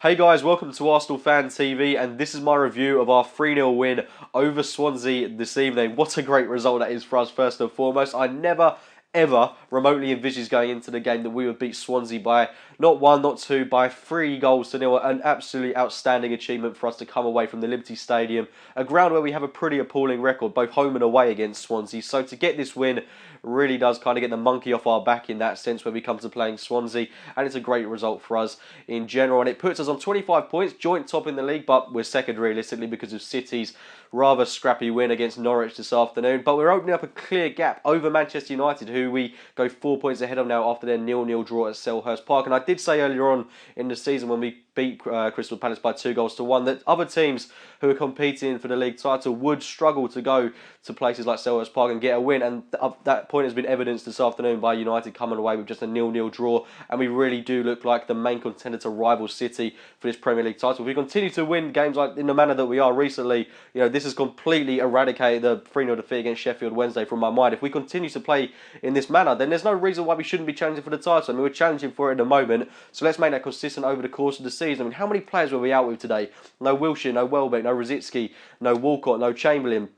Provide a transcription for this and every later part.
Hey guys, welcome to Arsenal Fan TV, and this is my review of our 3-0 win over Swansea this evening. What a great result that is for us, first and foremost. I never, ever remotely envisaged going into the game that we would beat Swansea by not one, not two, by 3 goals to 0. An absolutely outstanding achievement for us to come away from the Liberty Stadium, a ground where we have a pretty appalling record, both home and away against Swansea. So to get this win really does kind of get the monkey off our back in that sense when we come to playing Swansea, and it's a great result for us in general, and it puts us on 25 points, joint top in the league, but we're second realistically because of City's rather scrappy win against Norwich this afternoon. But we're opening up a clear gap over Manchester United, who we go 4 points ahead of now after their 0-0 draw at Selhurst Park. And I did say earlier on in the season when we beat Crystal Palace by 2 goals to 1 that other teams who are competing for the league title would struggle to go to places like Selhurst Park and get a win, and that point has been evidenced this afternoon by United coming away with just a 0-0 draw, and we really do look like the main contender to rival City for this Premier League title. If we continue to win games like in the manner that we are recently, this has completely eradicated the 3-0 defeat against Sheffield Wednesday from my mind. If we continue to play in this manner, then there's no reason why we shouldn't be challenging for the title. I mean, we're challenging for it at the moment, so let's make that consistent over the course of the season. I mean, how many players were we out with today? No Wilshere, no Welbeck, no Rosicky, no Walcott, no Chamberlain.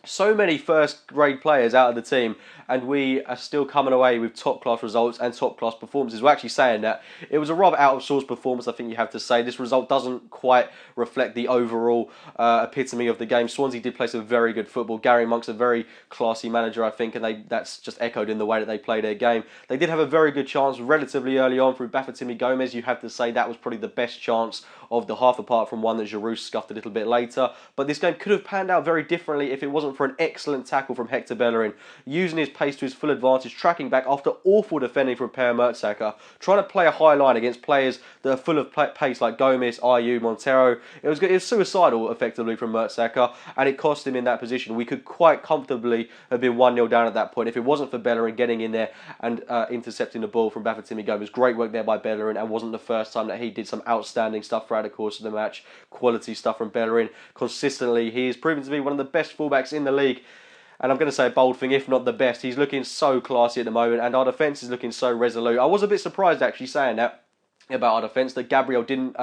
So many first-grade players out of the team, and we are still coming away with top-class results and top-class performances. We're actually saying that it was a rather out-of-sorts performance, I think you have to say. This result doesn't quite reflect the overall epitome of the game. Swansea did play some very good football. Gary Monk's a very classy manager, I think, and that's just echoed in the way that they play their game. They did have a very good chance relatively early on through Bafétimbi Gomez. You have to say that was probably the best chance of the half, apart from one that Giroud scuffed a little bit later. But this game could have panned out very differently if it wasn't for an excellent tackle from Hector Bellerin, using his pace to his full advantage, tracking back after awful defending from Per Mertesacker, trying to play a high line against players that are full of pace like Gomez, Ayew, Montero. It was suicidal, effectively, from Mertesacker, and it cost him in that position. We could quite comfortably have been 1-0 down at that point if it wasn't for Bellerin getting in there and intercepting the ball from Bafétimbi Gomez. Great work there by Bellerin, and wasn't the first time that he did some outstanding stuff throughout the course of the match. Quality stuff from Bellerin. Consistently, he is proven to be one of the best fullbacks in the league. And I'm going to say a bold thing, if not the best. He's looking so classy at the moment, and our defence is looking so resolute. I was a bit surprised, actually, saying that about our defence, that Gabriel didn't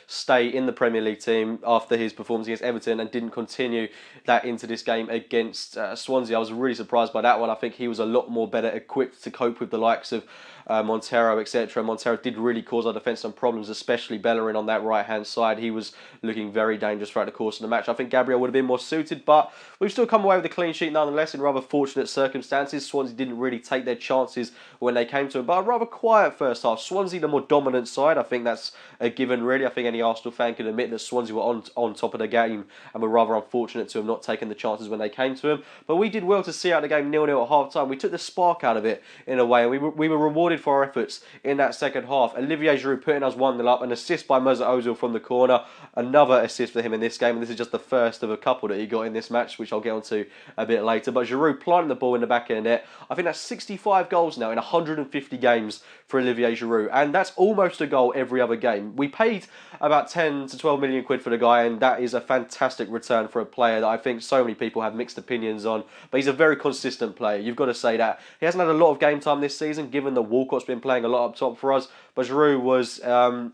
stay in the Premier League team after his performance against Everton and didn't continue that into this game against Swansea. I was really surprised by that one. I think he was a lot more better equipped to cope with the likes of Montero, etc. Montero did really cause our defence some problems, especially Bellerin on that right-hand side. He was looking very dangerous throughout the course of the match. I think Gabriel would have been more suited, but we've still come away with a clean sheet nonetheless in rather fortunate circumstances. Swansea didn't really take their chances when they came to it, but a rather quiet first half. Swansea, the more dominant side. I think that's a given, really. I think any Arsenal fan can admit that Swansea were on top of the game and were rather unfortunate to have not taken the chances when they came to them. But we did well to see out the game 0-0 at half-time. We took the spark out of it in a way, and we were rewarded for our efforts in that second half. Olivier Giroud putting us 1-0 up, an assist by Mesut Ozil from the corner, another assist for him in this game, and this is just the first of a couple that he got in this match, which I'll get onto a bit later. But Giroud planting the ball in the back of the net. I think that's 65 goals now in 150 games for Olivier Giroud, and that's almost a goal every other game. We paid about 10 to 12 million quid for the guy, and that is a fantastic return for a player that I think so many people have mixed opinions on, but he's a very consistent player. You've got to say that. He hasn't had a lot of game time this season, given that Walcott's been playing a lot up top for us, but Giroud was,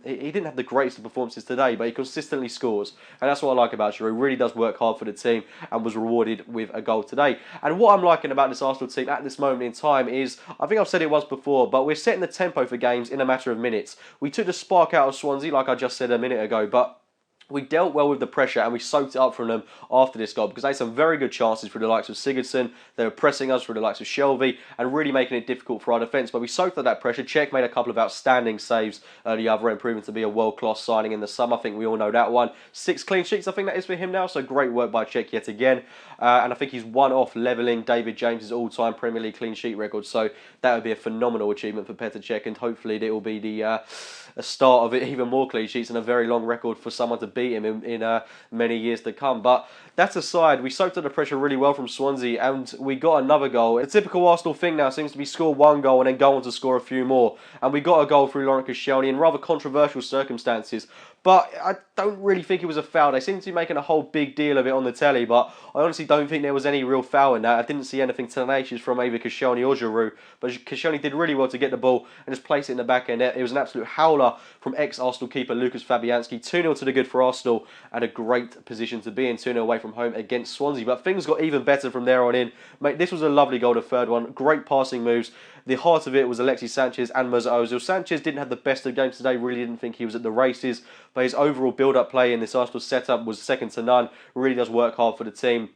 he didn't have the greatest of performances today, but he consistently scores, and that's what I like about Giroud. Really does work hard for the team and was rewarded with a goal today. And what I'm liking about this Arsenal team at this moment in time is, I think I've said it once before, but we're setting the tempo for games in a matter of minutes. We took the spark out of Swansea, like I just said a minute ago, but we dealt well with the pressure and we soaked it up from them after this goal, because they had some very good chances for the likes of Sigurdsson. They were pressing us for the likes of Shelvey and really making it difficult for our defence. But we soaked up that pressure. Cech made a couple of outstanding saves at the other end, proving to be a world-class signing in the summer. I think we all know that one. 6 clean sheets, I think that is for him now. So great work by Cech yet again. And I think he's one off levelling David James's all-time Premier League clean sheet record. So that would be a phenomenal achievement for Petr Cech, and hopefully it will be the start of it, even more clean sheets and a very long record for someone to beat him in many years to come. But that aside, we soaked up the pressure really well from Swansea, and we got another goal. A typical Arsenal thing now seems to be score one goal and then go on to score a few more. And we got a goal through Laurent Koscielny in rather controversial circumstances. but I don't really think it was a foul. They seem to be making a whole big deal of it on the telly, but I honestly don't think there was any real foul in that. I didn't see anything tenacious from either Koscielny or Giroud, but Koscielny did really well to get the ball and just place it in the back end. It was an absolute howler from ex-Arsenal keeper Lucas Fabianski. 2-0 to the good for Arsenal, and a great position to be in, 2-0 away from home against Swansea. But things got even better from there on in. Mate, this was a lovely goal, the third one. Great passing moves. The heart of it was Alexis Sanchez and Mesut Ozil. Sanchez didn't have the best of games today, really didn't think he was at the races, but his overall build-up play in this Arsenal setup was second to none. Really does work hard for the team.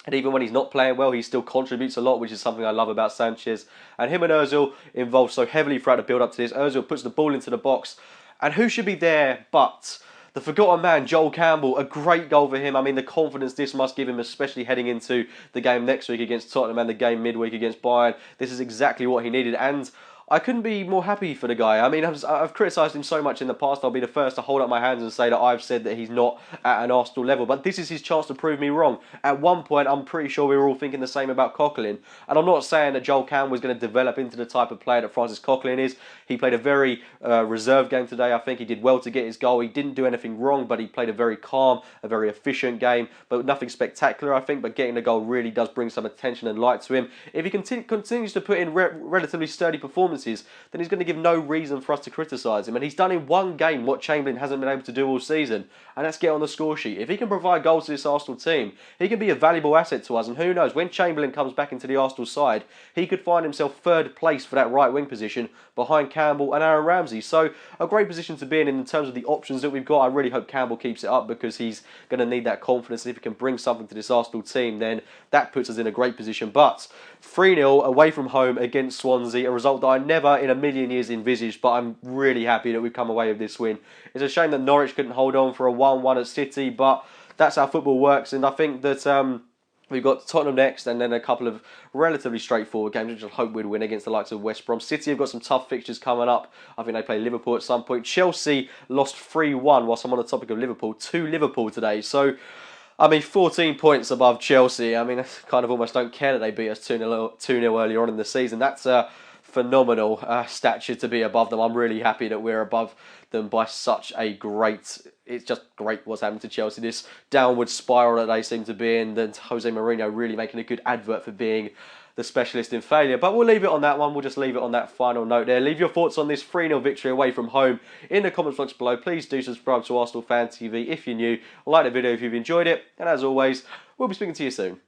And even when he's not playing well, he still contributes a lot, which is something I love about Sanchez. And him and Ozil involved so heavily throughout the build-up to this. Ozil puts the ball into the box, and who should be there but the forgotten man, Joel Campbell. A great goal for him. I mean, the confidence this must give him, especially heading into the game next week against Tottenham and the game midweek against Bayern. This is exactly what he needed, and I couldn't be more happy for the guy. I mean, I've criticised him so much in the past. I'll be the first to hold up my hands and say that I've said that he's not at an Arsenal level. But this is his chance to prove me wrong. At one point, I'm pretty sure we were all thinking the same about Coquelin. And I'm not saying that Joel Campbell was going to develop into the type of player that Francis Coquelin is. He played a very reserved game today. I think he did well to get his goal. He didn't do anything wrong, but he played a very calm, a very efficient game. But nothing spectacular, I think. But getting the goal really does bring some attention and light to him. If he continues to put in relatively sturdy performances, then he's going to give no reason for us to criticise him. And he's done in one game what Chamberlain hasn't been able to do all season, and that's get on the score sheet. If he can provide goals to this Arsenal team, he can be a valuable asset to us. And who knows, when Chamberlain comes back into the Arsenal side, he could find himself third place for that right wing position behind Campbell and Aaron Ramsey. So a great position to be in terms of the options that we've got. I really hope Campbell keeps it up, because he's going to need that confidence. And if he can bring something to this Arsenal team, then that puts us in a great position. But 3-0 away from home against Swansea, a result that I never in a million years envisaged, but I'm really happy that we've come away with this win. It's a shame that Norwich couldn't hold on for a 1-1 at City, but that's how football works. And I think that we've got Tottenham next, and then a couple of relatively straightforward games, which I hope we'd win against the likes of West Brom. City have got some tough fixtures coming up. I think they play Liverpool at some point. Chelsea lost 3-1, whilst I'm on the topic of Liverpool, to Liverpool today. So, I mean, 14 points above Chelsea. I mean, I kind of almost don't care that they beat us 2-0 earlier on in the season. That's a phenomenal stature to be above them. I'm really happy that we're above them by such a great... It's just great what's happened to Chelsea. This downward spiral that they seem to be in. Then Jose Mourinho really making a good advert for being the specialist in failure. But we'll leave it on that one. We'll just leave it on that final note there. Leave your thoughts on this 3-0 victory away from home in the comments box below. Please do subscribe to Arsenal Fan TV if you're new. Like the video if you've enjoyed it. And as always, we'll be speaking to you soon.